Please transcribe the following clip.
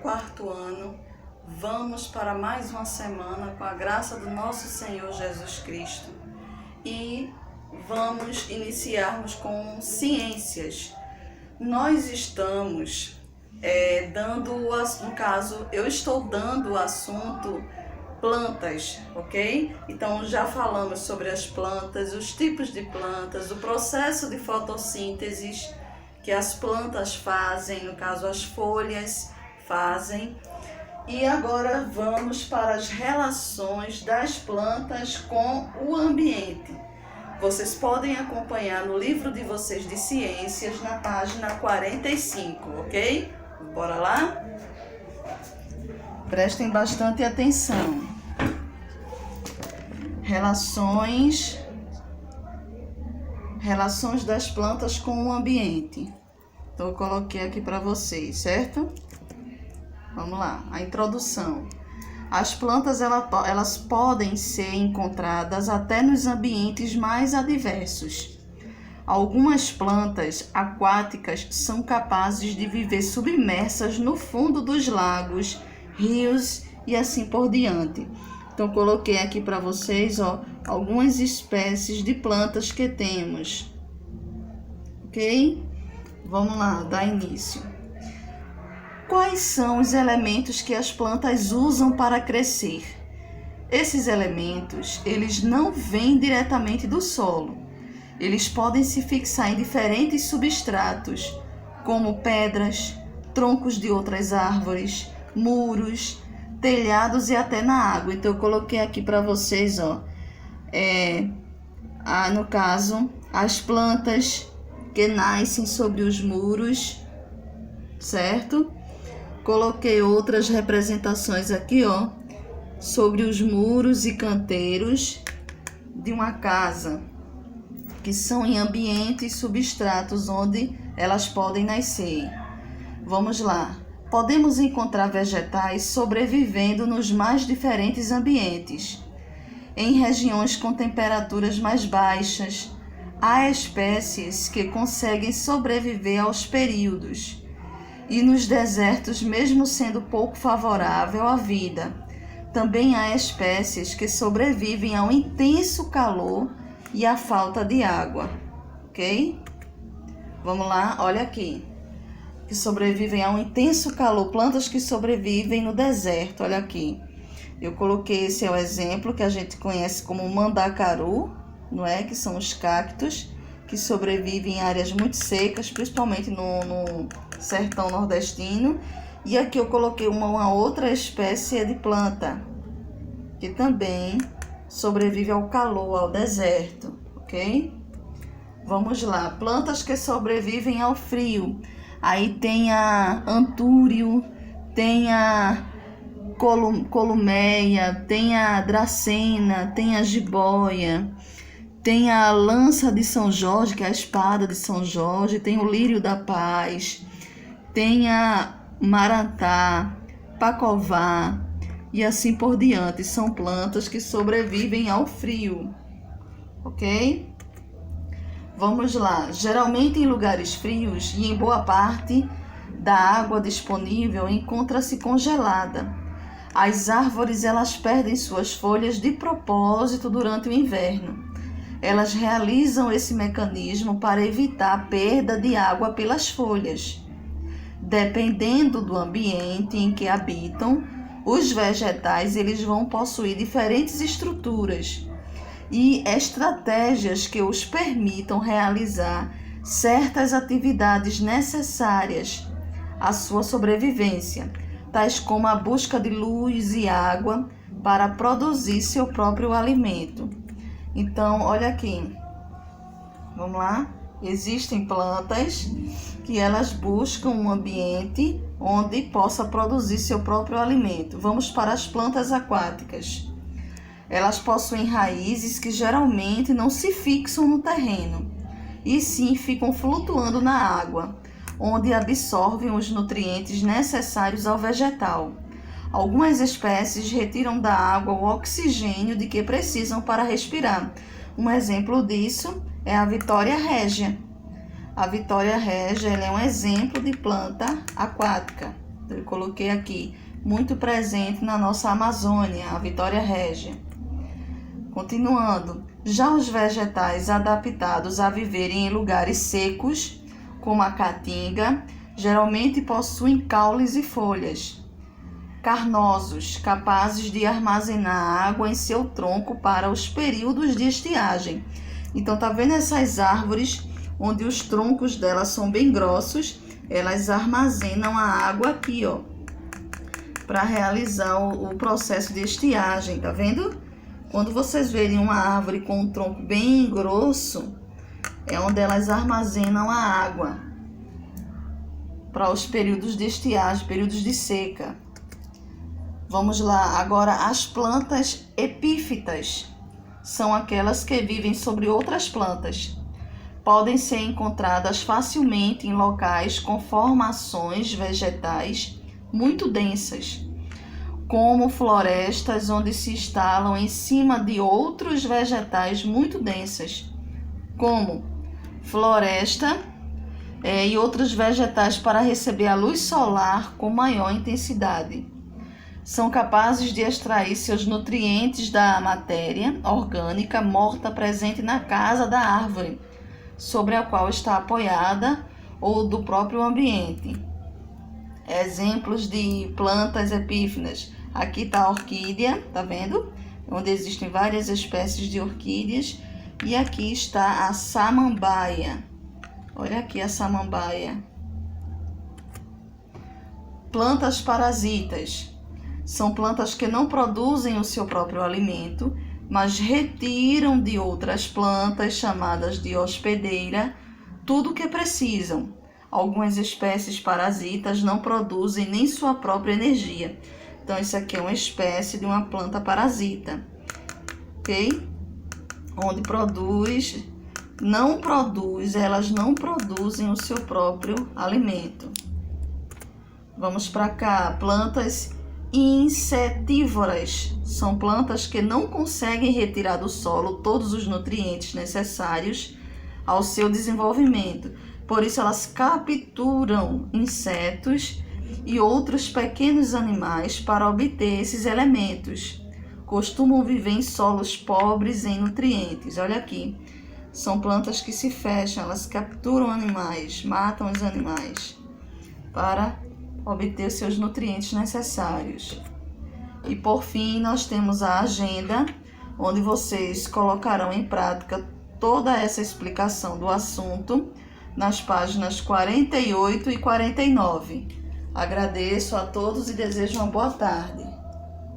quarto ano. Vamos para mais uma semana com a graça do nosso Senhor Jesus Cristo e vamos iniciarmos com ciências. Nós estamos eu estou dando o assunto plantas, ok? Então já falamos sobre as plantas, os tipos de plantas, o processo de fotossíntese que as plantas fazem, no caso as folhas fazem. E agora vamos para as relações das plantas com o ambiente. Vocês podem acompanhar no livro de vocês de ciências na página 45, ok? Bora lá? Prestem bastante atenção. Relações das plantas com o ambiente. Então eu coloquei aqui para vocês, certo? Vamos lá, a introdução. As plantas elas podem ser encontradas até nos ambientes mais adversos. Algumas plantas aquáticas são capazes de viver submersas no fundo dos lagos, rios e assim por diante. Então coloquei aqui para vocês, algumas espécies de plantas que temos. Ok? Vamos lá, dar início. Quais são os elementos que as plantas usam para crescer? Esses elementos, eles não vêm diretamente do solo. Eles podem se fixar em diferentes substratos, como pedras, troncos de outras árvores, muros, telhados e até na água. Então eu coloquei aqui para vocês, no caso, as plantas que nascem sobre os muros, certo? Coloquei outras representações aqui, sobre os muros e canteiros de uma casa, que são em ambientes substratos onde elas podem nascer. Vamos lá. Podemos encontrar vegetais sobrevivendo nos mais diferentes ambientes. Em regiões com temperaturas mais baixas, há espécies que conseguem sobreviver aos períodos. E nos desertos, mesmo sendo pouco favorável à vida, também há espécies que sobrevivem ao intenso calor e à falta de água, ok? Vamos lá, olha aqui. Que sobrevivem a um intenso calor, plantas que sobrevivem no deserto, olha aqui. Eu coloquei esse é o exemplo que a gente conhece como mandacaru, não é? Que são os cactos que sobrevivem em áreas muito secas, principalmente no sertão nordestino. E aqui eu coloquei uma outra espécie de planta que também sobrevive ao calor, ao deserto, ok? Vamos lá, plantas que sobrevivem ao frio. Aí tem a antúrio, tem a columeia, tem a dracena, tem a jiboia, tem a lança de São Jorge, que é a espada de São Jorge, tem o lírio da paz, tem a marantá, pacová e assim por diante. São plantas que sobrevivem ao frio, ok? Vamos lá. Geralmente em lugares frios e em boa parte da água disponível encontra-se congelada. As árvores elas perdem suas folhas de propósito durante o inverno. Elas realizam esse mecanismo para evitar a perda de água pelas folhas. Dependendo do ambiente em que habitam, os vegetais eles vão possuir diferentes estruturas e estratégias que os permitam realizar certas atividades necessárias à sua sobrevivência, tais como a busca de luz e água para produzir seu próprio alimento. Então, olha aqui, vamos lá? Existem plantas que elas buscam um ambiente onde possa produzir seu próprio alimento. Vamos para as plantas aquáticas. Elas possuem raízes que geralmente não se fixam no terreno, e sim ficam flutuando na água, onde absorvem os nutrientes necessários ao vegetal. Algumas espécies retiram da água o oxigênio de que precisam para respirar. Um exemplo disso é a Vitória régia. A Vitória régia ela é um exemplo de planta aquática, Eu coloquei aqui, muito presente na nossa Amazônia, a Vitória Régia. Continuando, já os vegetais adaptados a viverem em lugares secos, como a caatinga, geralmente possuem caules e folhas carnosos, capazes de armazenar água em seu tronco para os períodos de estiagem. Então, tá vendo essas árvores onde os troncos delas são bem grossos? Elas armazenam a água aqui, ó, para realizar o processo de estiagem, tá vendo? Quando vocês verem uma árvore com um tronco bem grosso, é onde elas armazenam a água para os períodos de estiagem, períodos de seca. Vamos lá, agora as plantas epífitas são aquelas que vivem sobre outras plantas. Podem ser encontradas facilmente em locais com formações vegetais muito densas, como florestas onde se instalam em cima de outros vegetais muito densas, como floresta e outros vegetais para receber a luz solar com maior intensidade. São capazes de extrair seus nutrientes da matéria orgânica morta presente na casa da árvore, sobre a qual está apoiada, ou do próprio ambiente. Exemplos de plantas epífitas. Aqui está a orquídea, tá vendo? Onde existem várias espécies de orquídeas. E aqui está a samambaia. Olha aqui a samambaia. Plantas parasitas. São plantas que não produzem o seu próprio alimento, mas retiram de outras plantas, chamadas de hospedeira, tudo o que precisam. Algumas espécies parasitas não produzem nem sua própria energia. Então, isso aqui é uma espécie de uma planta parasita, ok? Onde elas não produzem o seu próprio alimento. Vamos para cá, plantas insetívoras. São plantas que não conseguem retirar do solo todos os nutrientes necessários ao seu desenvolvimento. Por isso, elas capturam insetos e outros pequenos animais para obter esses elementos. Costumam viver em solos pobres em nutrientes. Olha aqui, são plantas que se fecham, elas capturam animais, matam os animais para obter seus nutrientes necessários. E por fim, nós temos a agenda, onde vocês colocarão em prática toda essa explicação do assunto nas páginas 48 e 49. Agradeço a todos e desejo uma boa tarde.